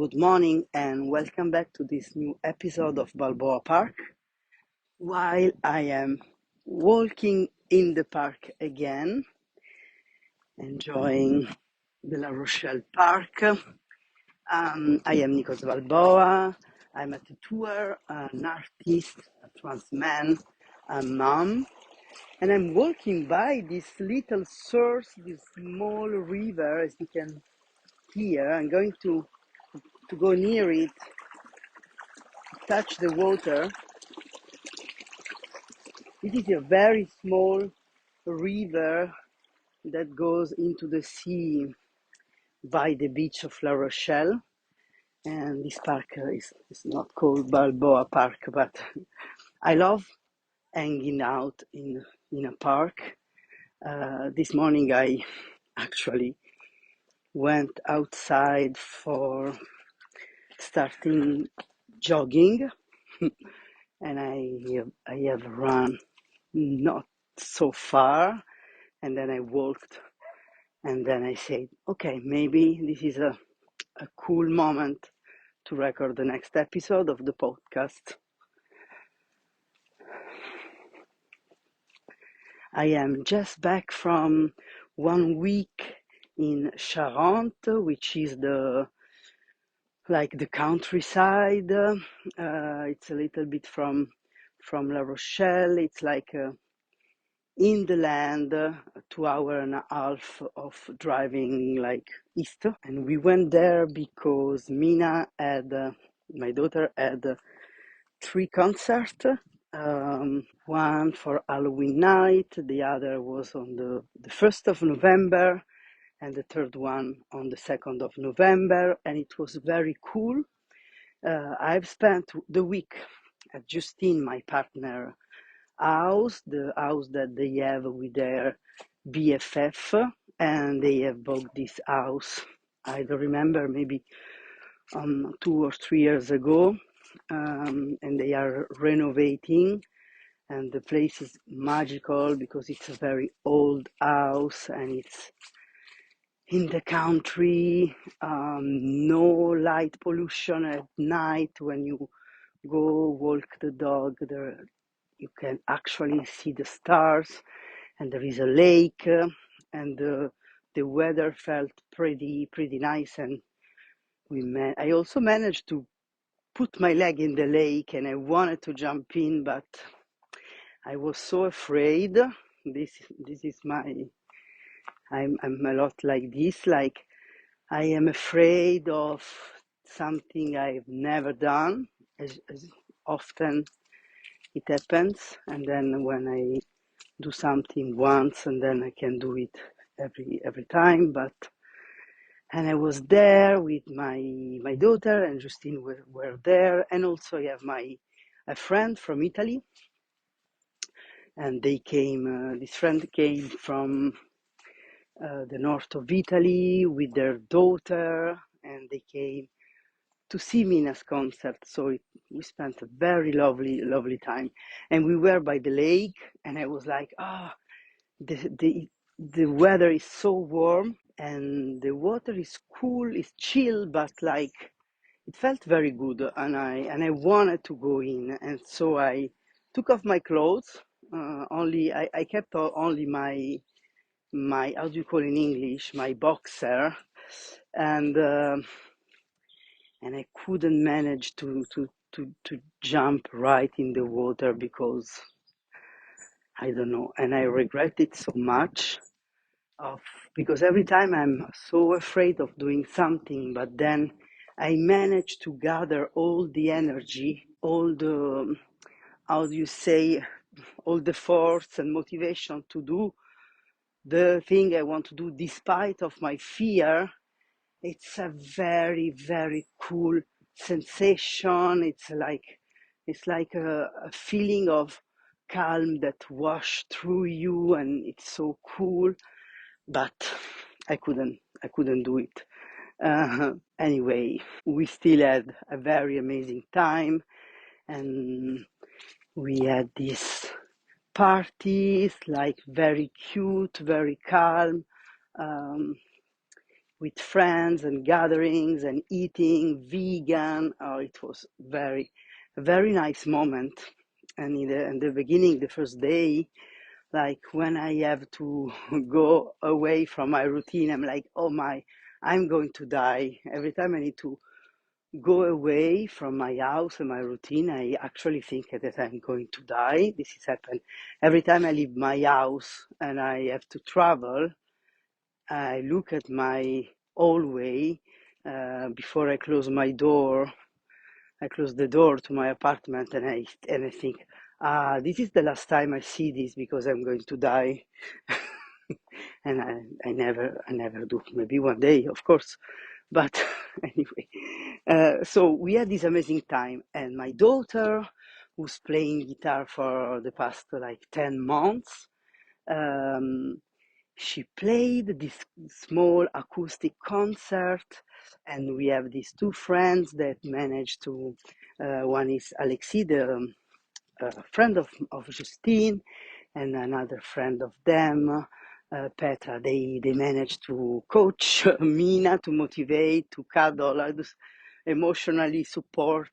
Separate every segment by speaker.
Speaker 1: Good morning and welcome back to this new episode of Balboa Park. While I am walking in the park again, enjoying the La Rochelle Park, I am Nikos Balboa. I'm a tattooer, an artist, a trans man, a mom, and I'm walking by this little source, this small river, as you can hear. I'm going to go near it, touch the water. It is a very small river that goes into the sea by the beach of La Rochelle. And this park is not called Balboa Park, but I love hanging out in a park. This morning I actually went outside for starting jogging, and I have run not so far, and then I walked, and then I said, okay, maybe this is a cool moment to record the next episode of the podcast. I am just back from 1 week in Charente, which is the countryside. It's a little bit from La Rochelle. It's in the land, 2 hour and a half of driving east. And we went there because Mina had, my daughter had 3 concerts. One for Halloween night, the other was on the 1st of November, and the third one on the 2nd of November, and it was very cool. I've spent the week at Justine, my partner, house, the house that they have with their BFF, and they have bought this house. I don't remember, maybe 2 or 3 years ago, and they are renovating, and the place is magical because it's a very old house and it's in the country. No light pollution at night. When you go walk the dog there, you can actually see the stars, and there is a lake, and the weather felt pretty nice. And I also managed to put my leg in the lake, and I wanted to jump in, but I was so afraid. This is I'm a lot like this. I am afraid of something I've never done, as often it happens. And then when I do something once, and then I can do it every time. And I was there with my daughter, and Justine were there, and also I have a friend from Italy, and they came. This friend came from the north of Italy with their daughter, and they came to see Mina's concert. So we spent a very lovely time, and we were by the lake, and I was like, the weather is so warm, and the water is cool, it's chill, but it felt very good, and I wanted to go in, and so I took off my clothes. I kept only my how do you call in English, my boxer, and I couldn't manage to jump right in the water because I don't know, and I regret it so much because every time I'm so afraid of doing something, but then I manage to gather all the energy, all the, how do you say, all the force and motivation to do the thing I want to do despite of my fear. It's a very cool sensation. It's like a feeling of calm that wash through you, and it's so cool. But I couldn't do it. Anyway, we still had a very amazing time, and we had these parties, very cute, very calm. with friends and gatherings and eating vegan. Oh, it was a very nice moment. And in the beginning, the first day, like when I have to go away from my routine, I'm like, oh my, I'm going to die. Every time I need to go away from my house and my routine, I actually think that I'm going to die. This has happened every time I leave my house and I have to travel. I look at my hallway before I close my door. I close the door to my apartment and I think, this is the last time I see this because I'm going to die. And I never do. Maybe one day, of course. But anyway, so we had this amazing time, and my daughter, who's playing guitar for the past like 10 months, um, she played this small acoustic concert, and we have these two friends that managed to. One is Alexis, the friend of Justine, and another friend of them, Petra. They managed to coach Mina, to motivate, to cuddle, emotionally support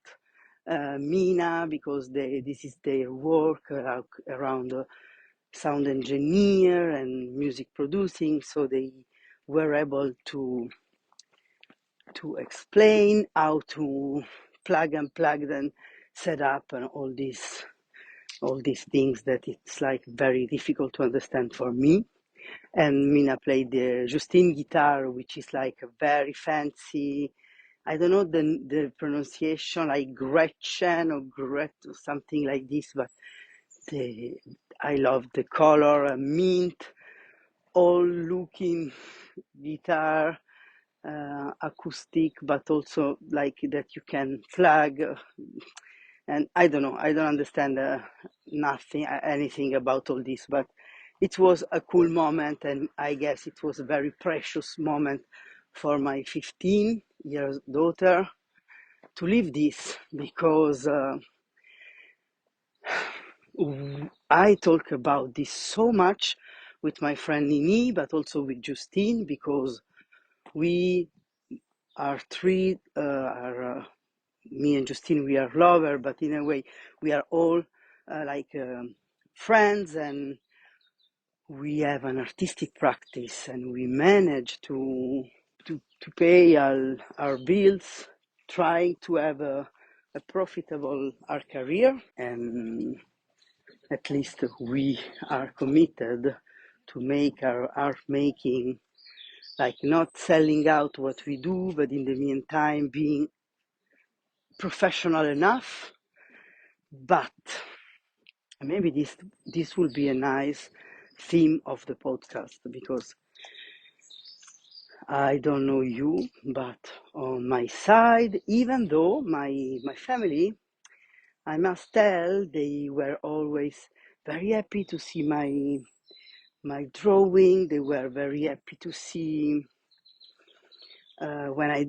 Speaker 1: Mina, because this is their work around sound engineer and music producing, so they were able to explain how to plug and then set up and all these things that it's like very difficult to understand for me. And Mina played the Justine guitar, which is like a very fancy, I don't know the pronunciation, like Gretchen or Gret or something like this, but I love the color, mint, all looking guitar, acoustic, but also like that you can plug. And I don't know, I don't understand anything about all this, but it was a cool moment, and I guess it was a very precious moment for my 15 years daughter to live this, because I talk about this so much with my friend Nini, but also with Justine, because we are me and Justine, we are lovers, but in a way, we are all friends, and we have an artistic practice, and we manage to pay our bills, trying to have a profitable art career, and at least we are committed to make our art making, like not selling out what we do, but in the meantime being professional enough. But maybe this will be a nice theme of the podcast, because I don't know you, but on my side, even though my family, I must tell, they were always very happy to see my drawing. They were very happy to see when I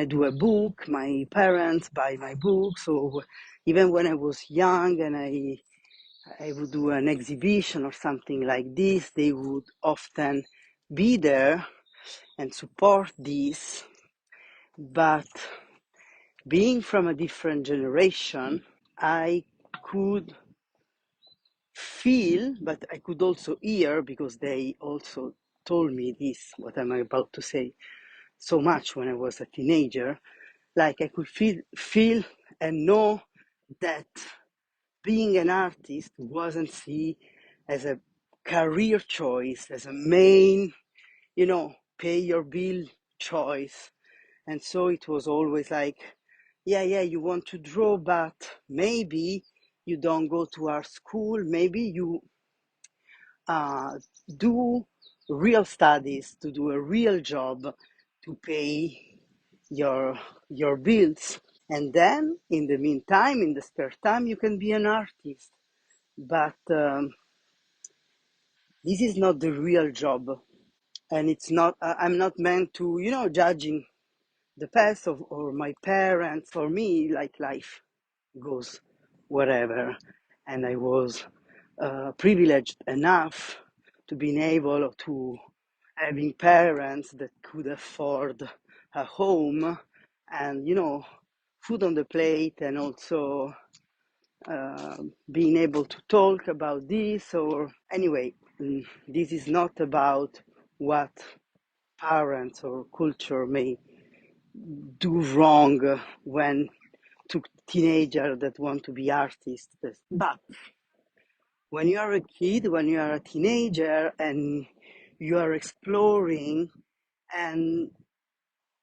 Speaker 1: do a book. My parents buy my book, so even when I was young and I would do an exhibition or something like this, they would often be there and support this. But being from a different generation, I could feel, but I could also hear, because they also told me this, what I'm about to say, so much when I was a teenager. Like I could feel and know that being an artist wasn't seen as a career choice, as a main, pay your bill choice. And so it was always like, yeah, you want to draw, but maybe you don't go to art school. Maybe you do real studies, to do a real job, to pay your bills. And then, in the meantime, in the spare time, you can be an artist. But this is not the real job. And it's not, I'm not meant to, judging the past or my parents. For me, like life goes wherever. And I was privileged enough to be able to having parents that could afford a home and, food on the plate, and also being able to talk about this. Or anyway, this is not about what parents or culture may do wrong when to teenagers that want to be artists. But when you are a kid, when you are a teenager and you are exploring, and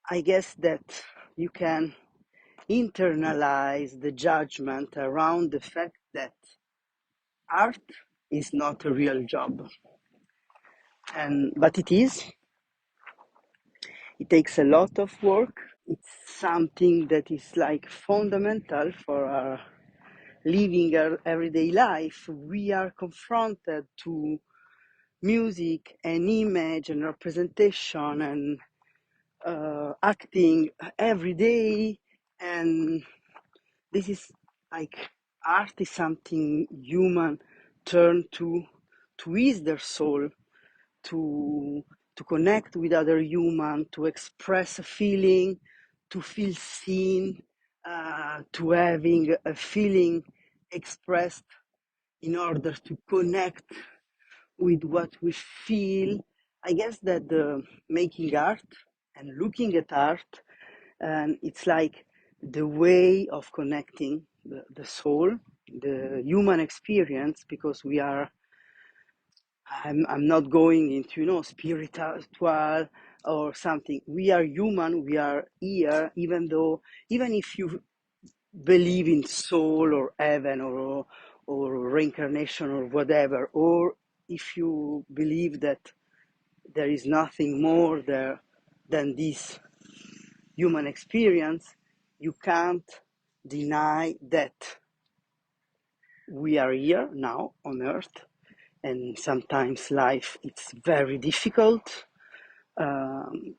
Speaker 1: I guess that you can internalize the judgment around the fact that art is not a real job. But it is. It takes a lot of work. It's something that is like fundamental for our living our everyday life. We are confronted to music and image and representation and acting every day, and this is like art is something human turn to ease their soul, to connect with other human, to express a feeling, to feel seen, to having a feeling expressed in order to connect with what we feel. I guess that the making art and looking at art, and it's like the way of connecting the soul, the human experience, because we are, I'm not going into, spiritual or something. We are human, we are here, even if you believe in soul or heaven or reincarnation or whatever, or if you believe that there is nothing more there than this human experience, you can't deny that we are here now on earth, and sometimes life it's very difficult, um,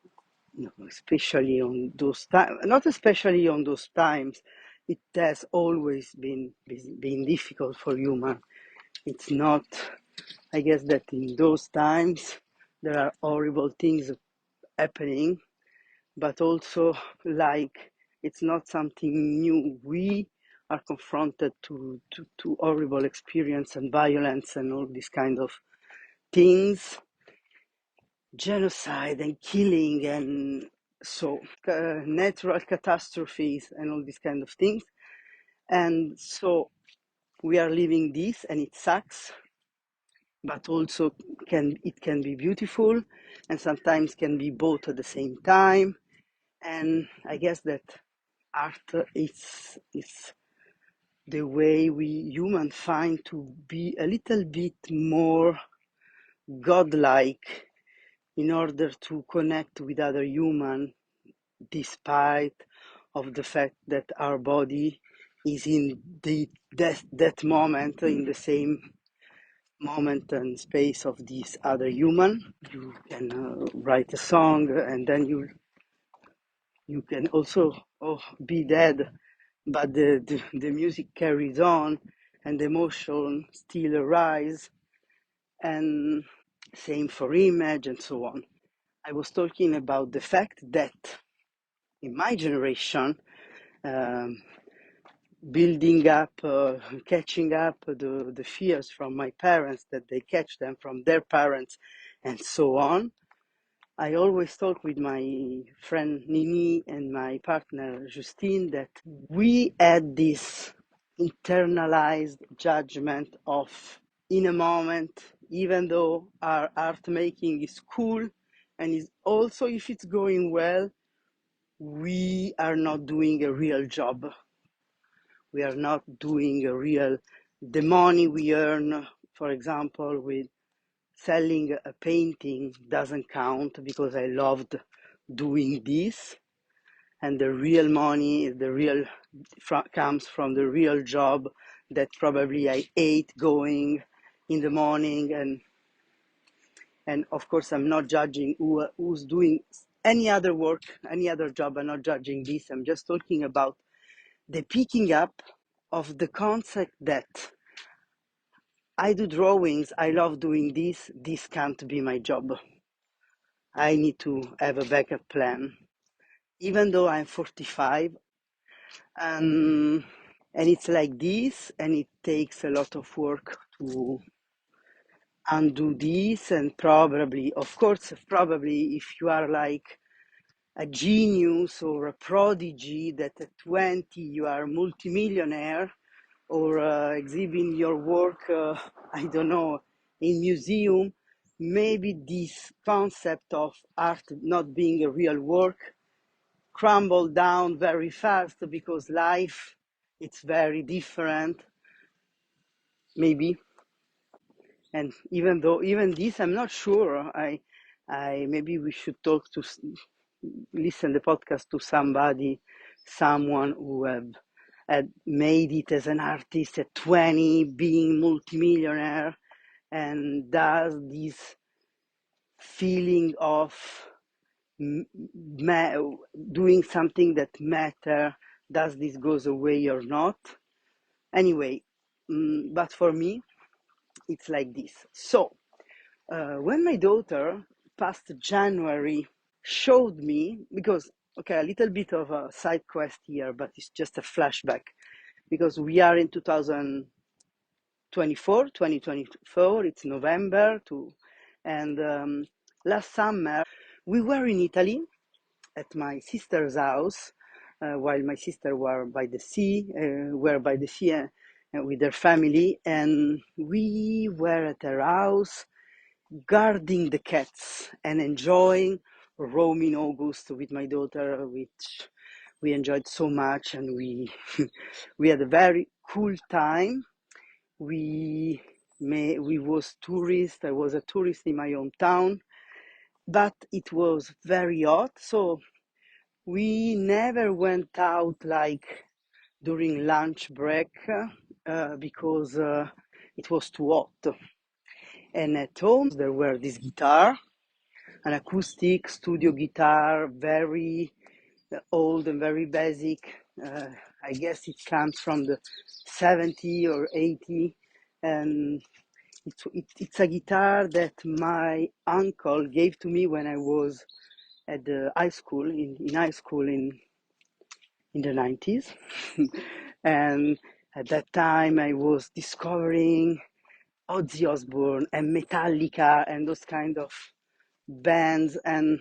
Speaker 1: especially on those times, not especially on those times, it has always been difficult for human. It's not, I guess that in those times there are horrible things happening, but also like it's not something new. We are confronted to horrible experience and violence and all these kind of things, genocide and killing, and so natural catastrophes and all these kind of things. And so we are living this, and it sucks, but also it can be beautiful, and sometimes can be both at the same time. And I guess that art is the way we humans find to be a little bit more godlike in order to connect with other human, despite of the fact that our body is in that moment, in the same moment and space of this other human. You can write a song, and then you can also be dead, but the music carries on and the emotion still arise, and same for image and so on. I was talking about the fact that in my generation, um, building up, catching up the fears from my parents, that they catch them from their parents and so on. I always talk with my friend Nini and my partner Justine that we had this internalized judgment of, in a moment, even though our art making is cool and is also, if it's going well, we are not doing a real job. We are not doing the money we earn, for example, with selling a painting doesn't count, because I loved doing this, and the real money, comes from the real job that probably I hate going in the morning, and of course I'm not judging who's doing any other work, any other job. I'm not judging this. I'm just talking about the picking up of the concept that I do drawings, I love doing this can't be my job. I need to have a backup plan, even though I'm 45, um, and it's like this, and it takes a lot of work to undo this, and probably, of course, probably if you are like a genius or a prodigy that at 20 you are multimillionaire or exhibiting your work, I don't know, in museum, maybe this concept of art not being a real work crumble down very fast because life it's very different, maybe. And even though even this I'm not sure, I maybe we should talk to listen the podcast to somebody, someone who have had made it as an artist at 20, being multimillionaire, and does this feeling of doing something that matter, does this goes away or not? Anyway, but for me, it's like this. So, when my daughter past January showed me, because, okay, a little bit of a side quest here, but it's just a flashback, because we are in 2024, it's November, and last summer we were in Italy at my sister's house, while my sister were by the sea with their family, and we were at her house guarding the cats and enjoying Rome in August with my daughter, which we enjoyed so much, and we we had a very cool time. We was tourist. I was a tourist in my hometown, but it was very hot, so we never went out like during lunch break because it was too hot. And at home there were this guitar, an acoustic studio guitar, very old and very basic. I guess it comes from the 70 or 80, and it's a guitar that my uncle gave to me when I was at the high school in high school in the 90s. And at that time I was discovering Ozzy Osbourne and Metallica and those kind of bands, and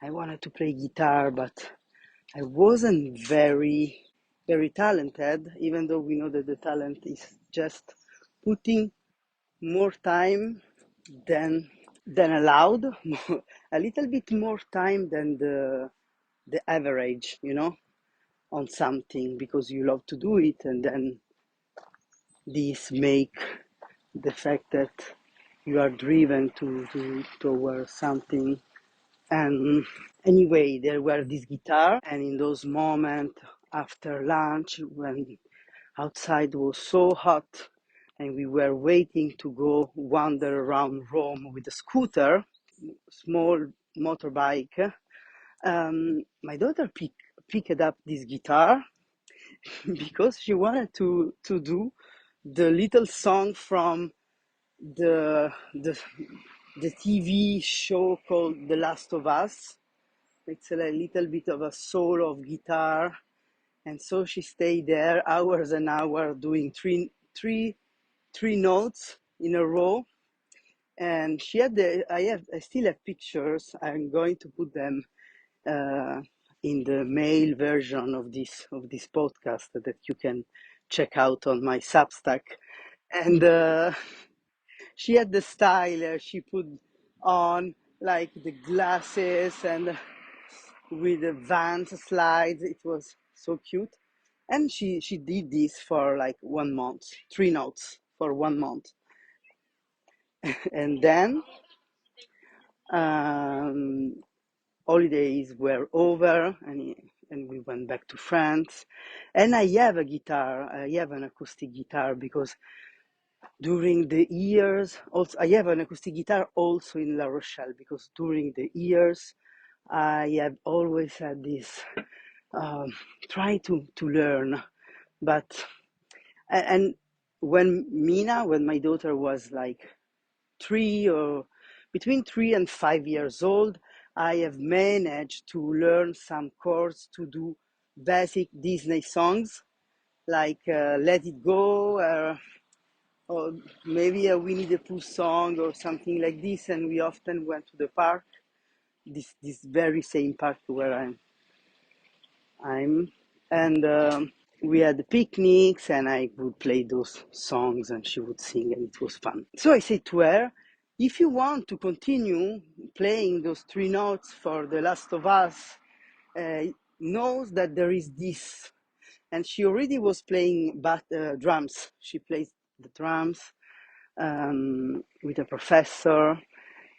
Speaker 1: I wanted to play guitar, but I wasn't very talented, even though we know that the talent is just putting more time than allowed, a little bit more time than the average, on something, because you love to do it, and then this make the fact that you are driven to towards something. And anyway, there were this guitar, and in those moments after lunch, when outside was so hot and we were waiting to go wander around Rome with a scooter, small motorbike, my daughter picked up this guitar because she wanted to do the little song from the the the TV show called The Last of Us. It's a little bit of a soul of guitar, and so she stayed there hours and hours doing three notes in a row. And she had I still have pictures. I'm going to put them uh, in the mail version of this podcast that you can check out on my Substack. And she had the style. She put on like the glasses and with the Vans slides. It was so cute. And she did this for like 1 month, three notes for 1 month. And then um, holidays were over, and we went back to France. And I have a guitar. I have an acoustic guitar because during the years, also I have an acoustic guitar also in La Rochelle, because during the years I have always had this try to learn, but and when my daughter was like 3 or between 3 and 5 years old, I have managed to learn some chords to do basic Disney songs like Let It Go, or maybe a Winnie the Pooh song or something like this. And we often went to the park, this very same park where I'm and we had picnics, and I would play those songs and she would sing, and it was fun. So I said to her, if you want to continue playing those three notes for The Last of Us, knows that there is this. And she already was playing drums. She plays the drums with a professor.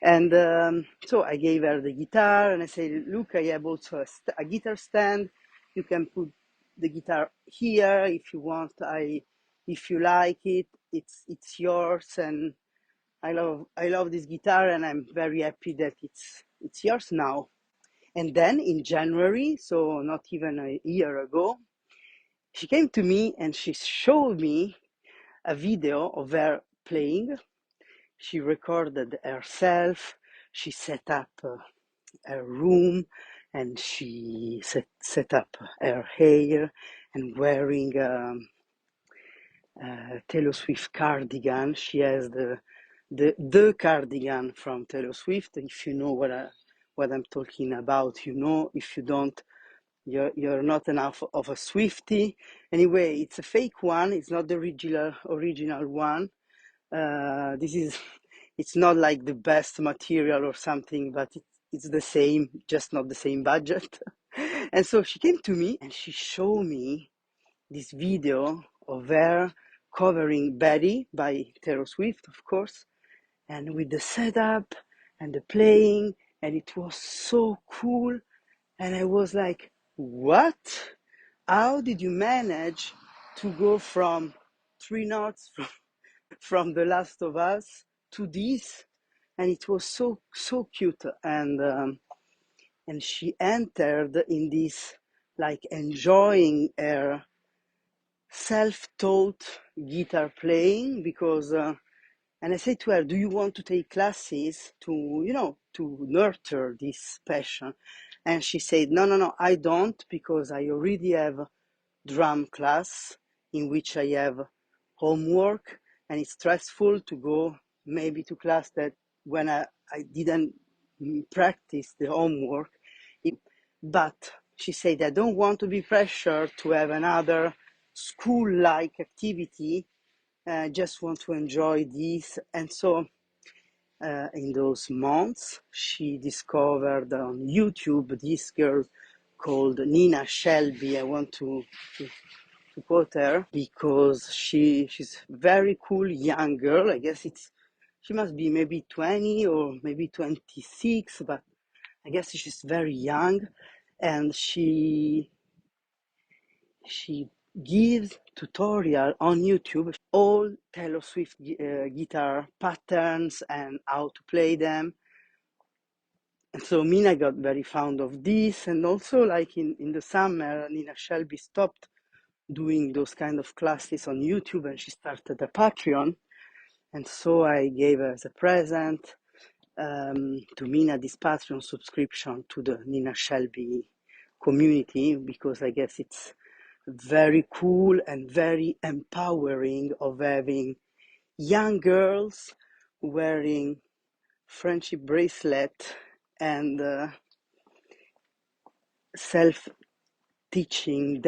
Speaker 1: And so I gave her the guitar, and I said, look, I have also a guitar stand. You can put the guitar here if you want. If you like it, it's yours. And I love this guitar, and I'm very happy that it's yours now. And then in January, so not even a year ago, she came to me and she showed me a video of her playing. She recorded herself. She set up her room, and she set up her hair, and wearing Taylor Swift cardigan. She has the cardigan from Taylor Swift. If you know what I'm talking about, you know. If you don't, you're not enough of a Swiftie. Anyway, it's a fake one. It's not the original one. It's not like the best material or something, but it's the same, just not the same budget. And so she came to me and she showed me this video of her covering Betty by Taylor Swift, of course, and with the setup and the playing, and it was so cool. And I was like, what? How did you manage to go from three notes from The Last of Us to this? And it was so cute. And she entered in this, like, enjoying her self-taught guitar playing, because and I said to her, do you want to take classes to nurture this passion? And she said, no, I don't, because I already have drum class in which I have homework, and it's stressful to go maybe to class that when I didn't practice the homework. But she said, I don't want to be pressured to have another school-like activity. I just want to enjoy this. And so in those months, she discovered on YouTube this girl called Nina Shelby. I want to quote her because she's very cool young girl. I guess she must be maybe 20 or maybe 26, but I guess she's very young, and she gives tutorial on YouTube, all Taylor Swift guitar patterns and how to play them. And so Mina got very fond of this, and also like in the summer, Nina Shelby stopped doing those kind of classes on YouTube, and she started a Patreon. And so I gave her as a present to Mina this Patreon subscription to the Nina Shelby community, because I guess it's very cool and very empowering of having young girls wearing friendship bracelet and self-teaching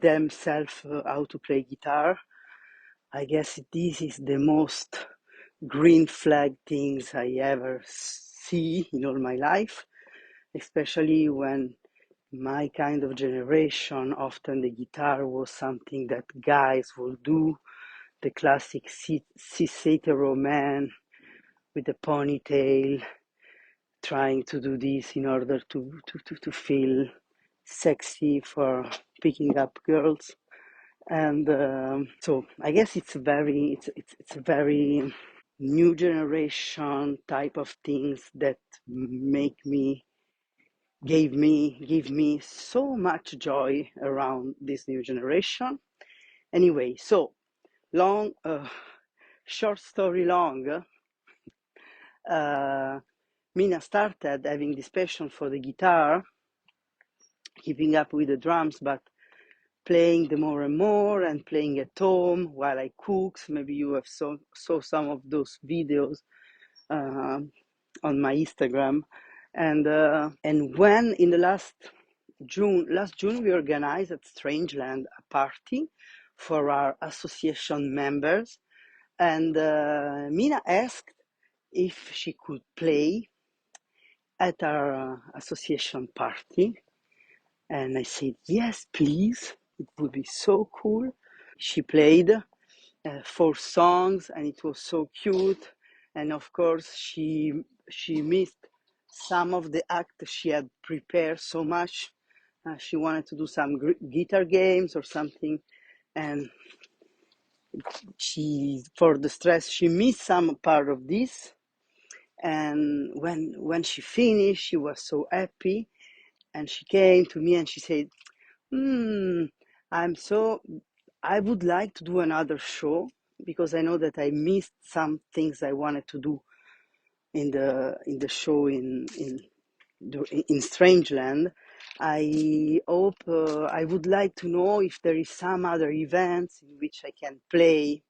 Speaker 1: themselves how to play guitar. I guess this is the most green flag things I ever see in all my life, especially when my kind of generation, often the guitar was something that guys will do, the classic cis-hetero man with a ponytail trying to do this in order to feel sexy for picking up girls. And so I guess it's a very new generation type of things that give me so much joy around this new generation. Anyway, so long short story long, Mina started having this passion for the guitar, keeping up with the drums, but playing the more and more and playing at home while I cooks. Maybe you have saw some of those videos uh, on my Instagram. And when in the last June, we organized at Strangeland a party for our association members, and Mina asked if she could play at our association party, and I said yes, please. It would be so cool. She played 4 songs, and it was so cute. And of course, she missed some of the act she had prepared so much. She wanted to do some guitar games or something, and for the stress, she missed some part of this. And when she finished, she was so happy, and she came to me and she said, "Hmm, I would like to do another show because I know that I missed some things I wanted to do in the show in Strangeland. I would like to know if there is some other events in which I can play,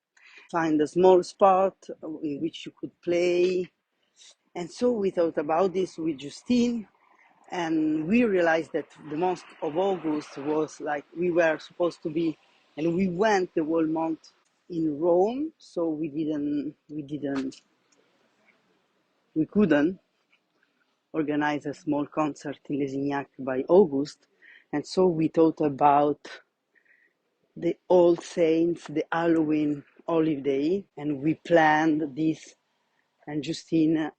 Speaker 1: find a small spot in which you could play." And so we thought about this with Justine, and we realized that the month of August was like we were supposed to be, and we went the whole month in Rome, so we couldn't organize a small concert in Lesignac by August, and so we thought about the All Saints, the Halloween holiday, and we planned this. And Justine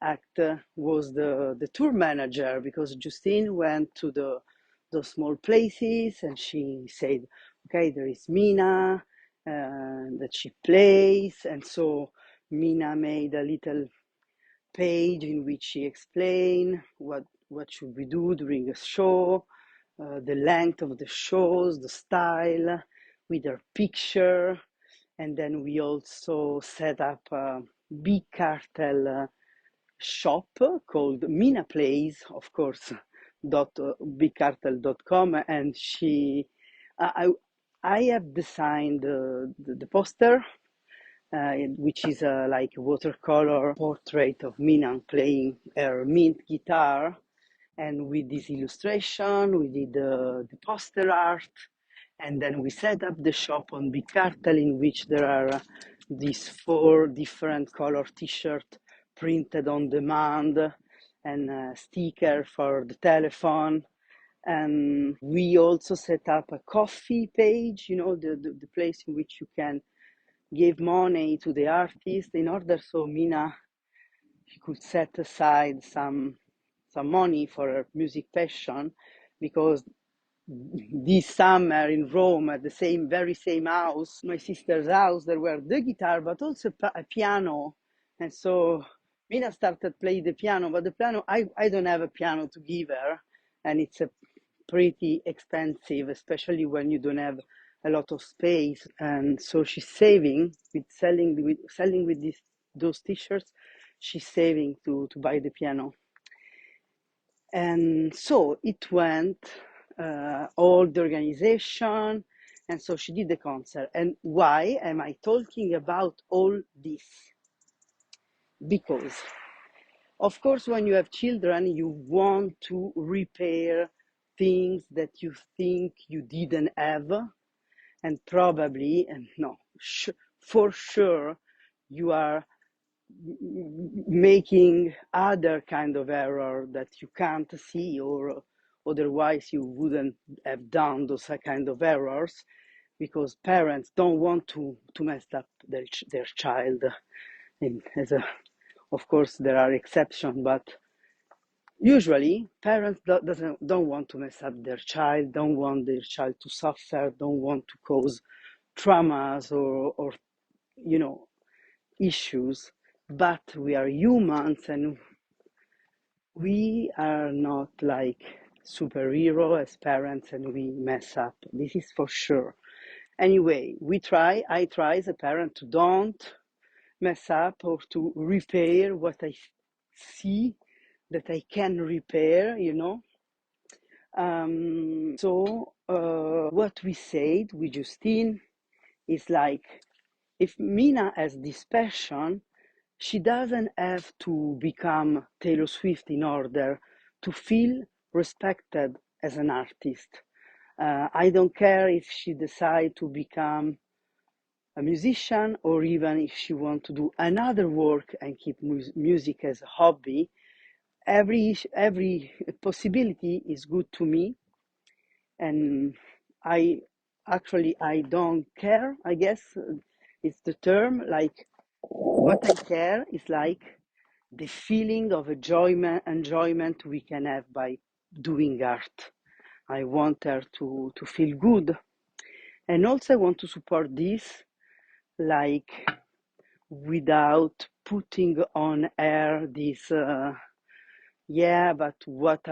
Speaker 1: was the tour manager, because Justine went to those small places and she said, okay, there is Mina that she plays. And so Mina made a little page in which she explained what should we do during a show, the length of the shows, the style, with her picture. And then we also set up a big cartel shop called Mina Plays, of course, bigcartel.com, and I have designed the poster, which is like a watercolor portrait of Mina playing her mint guitar. And with this illustration, we did the poster art, and then we set up the shop on Big Cartel, in which there are these 4 different color t-shirts printed on demand, and a sticker for the telephone. And we also set up a coffee page, the place in which you can give money to the artist, in order so Mina, she could set aside some money for her music passion, because this summer in Rome, at the very same house, my sister's house, there were the guitar, but also a piano. And so Mina started playing the piano, but the piano, I don't have a piano to give her, and it's a pretty expensive, especially when you don't have a lot of space. And so she's saving with selling with those t-shirts. She's saving to buy the piano. And so it went, all the organization, and so she did the concert. And why am I talking about all this? Because, of course, when you have children, you want to repair things that you think you didn't have, and probably, and no, for sure, you are making other kind of error that you can't see, or otherwise you wouldn't have done those kind of errors, because parents don't want to mess up their child. And of course there are exceptions, but usually parents don't want to mess up their child, don't want their child to suffer, don't want to cause traumas or issues. But we are humans, and we are not like superhero as parents, and we mess up. This is for sure. Anyway, I try as a parent to don't mess up, or to repair what I see that I can repair, you know. What we said with Justine is like, if Mina has this passion, she doesn't have to become Taylor Swift in order to feel respected as an artist. I don't care if she decides to become a musician or even if she wants to do another work and keep music as a hobby. Every possibility is good to me, and I I don't care. I guess it's the term. Like, what I care is like the feeling of enjoyment we can have by doing art. I want her to feel good, and also I want to support this, like, without putting on air this yeah, but what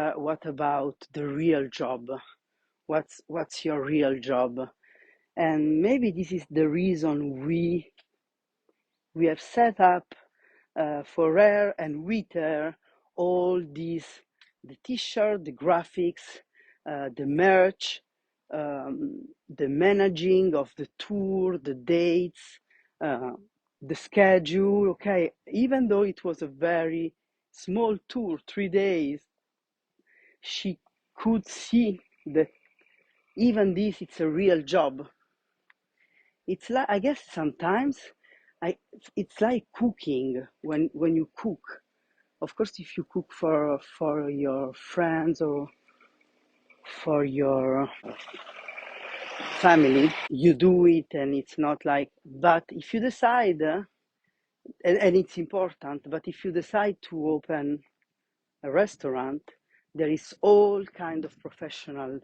Speaker 1: about the real job? What's your real job? And maybe this is the reason we have set up for her and with her all these, the t-shirt, the graphics, the merch, the managing of the tour, the dates, uh, the schedule. Okay, even though it was a very small tour, 3 days, she could see that even this, it's a real job. It's like, I guess sometimes I it's like cooking. When you cook, of course, if you cook for your friends or for your family, you do it, and it's not like. But if you decide, and it's important, but if you decide to open a restaurant, there is all kind of professional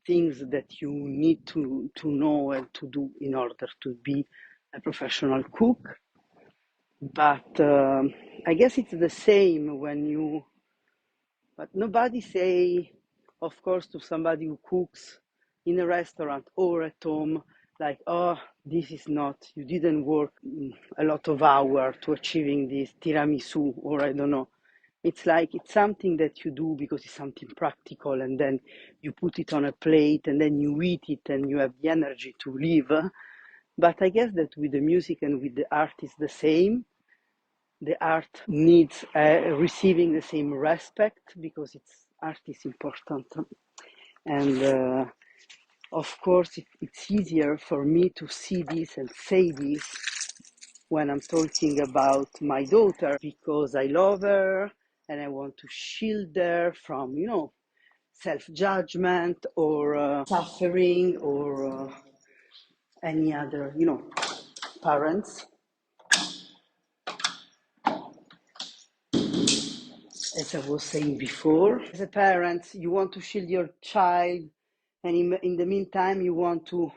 Speaker 1: things that you need to know and to do in order to be a professional cook. But I guess it's the same when you, but nobody say, of course, to somebody who cooks in a restaurant or at home, like, oh, this is not, you didn't work a lot of hours to achieving this tiramisu, or I don't know. It's like, it's something that you do because it's something practical, and then you put it on a plate and then you eat it and you have the energy to live. But I guess that with the music and with the art is the same. The art needs receiving the same respect because it's art is important. And of course, it's easier for me to see this and say this when I'm talking about my daughter, because I love her and I want to shield her from, self-judgment or suffering or any other, parents. As I was saying before, as a parent, you want to shield your child, and in the meantime, you want to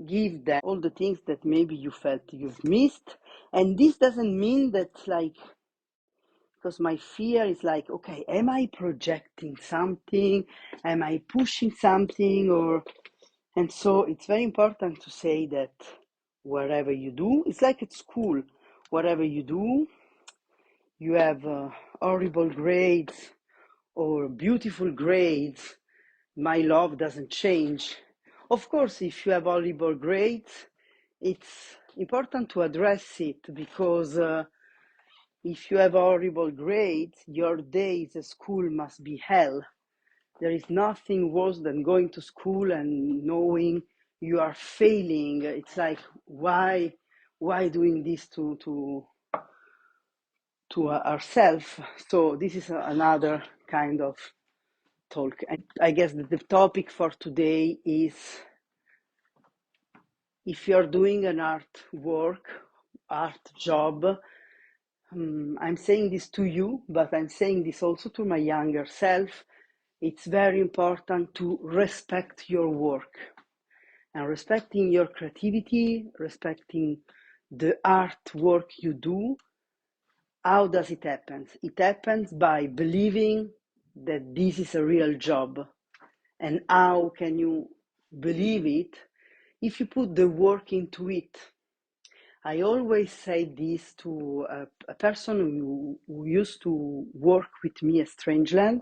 Speaker 1: give them all the things that maybe you felt you've missed. And this doesn't mean that, like, because my fear is like, okay, am I projecting something? Am I pushing something? And so it's very important to say that whatever you do, it's like at school, whatever you do, you have horrible grades or beautiful grades, my love doesn't change. Of course, if you have horrible grades, it's important to address it, because if you have horrible grades, your days at school must be hell. There is nothing worse than going to school and knowing you are failing. It's like, why doing this to ourselves? So this is another kind of talk. And I guess that the topic for today is, if you're doing an art work, art job, I'm saying this to you, but I'm saying this also to my younger self. It's very important to respect your work and respecting your creativity, respecting the artwork you do. How does it happen? It happens by believing that this is a real job. And how can you believe it? If you put the work into it. I always say this to a person who used to work with me at Strangeland,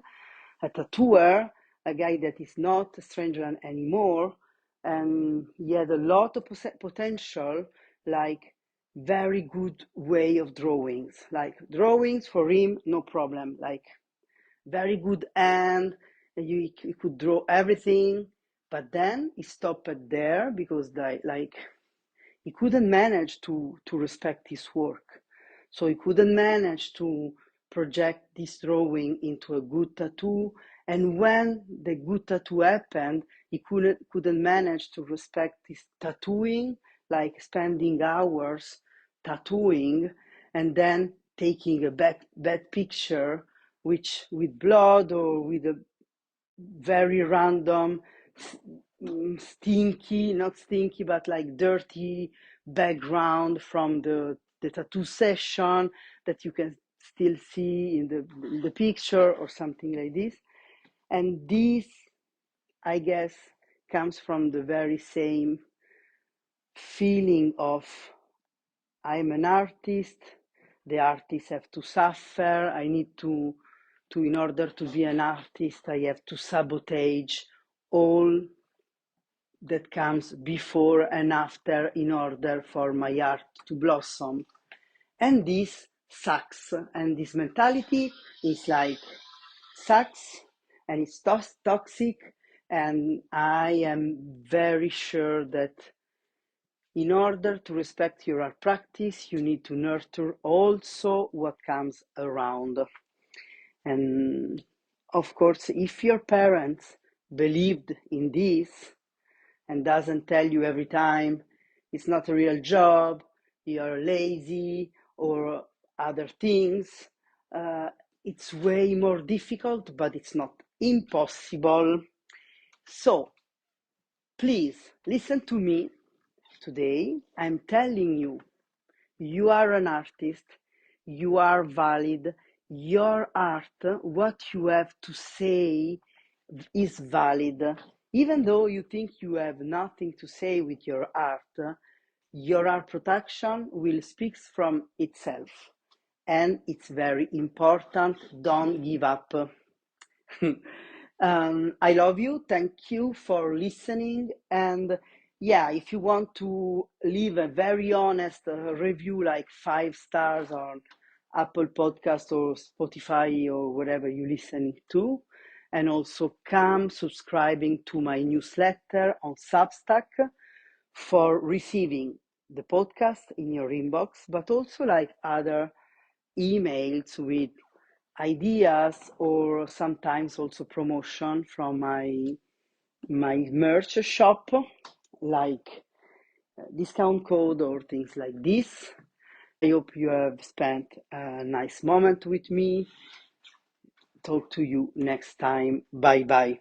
Speaker 1: a tattooer, a guy that is not a Strangeland anymore, and he had a lot of potential, like very good way of drawings. Like drawings for him, no problem. Like very good hand, and you could draw everything. But then he stopped there because like he couldn't manage to respect his work. So he couldn't manage to project this drawing into a good tattoo. And when the good tattoo happened, he couldn't manage to respect his tattooing, like spending hours tattooing and then taking a bad picture, which with blood or with a very random, stinky, not stinky, but like dirty background from the tattoo session that you can still see in the picture or something like this. And this, I guess, comes from the very same feeling of I'm an artist, the artists have to suffer, I need to in order to be an artist, I have to sabotage all that comes before and after in order for my art to blossom. And this sucks. And this mentality is like sucks and it's toxic. And I am very sure that in order to respect your art practice, you need to nurture also what comes around. And of course, if your parents believed in this and doesn't tell you every time it's not a real job, you're lazy, or other things, uh, it's way more difficult, but it's not impossible. So please listen to me today. I'm telling you, you are an artist, you are valid, your art, what you have to say is valid. Even though you think you have nothing to say with your art production will speak from itself. And it's very important, don't give up. I love you. Thank you for listening. And yeah, if you want to leave a very honest review, like 5 stars on Apple Podcast or Spotify or whatever you're listening to, and also come subscribing to my newsletter on Substack for receiving the podcast in your inbox, but also like other emails with ideas or sometimes also promotion from my merch shop, like discount code or things like this. I hope you have spent a nice moment with me. Talk to you next time. Bye bye.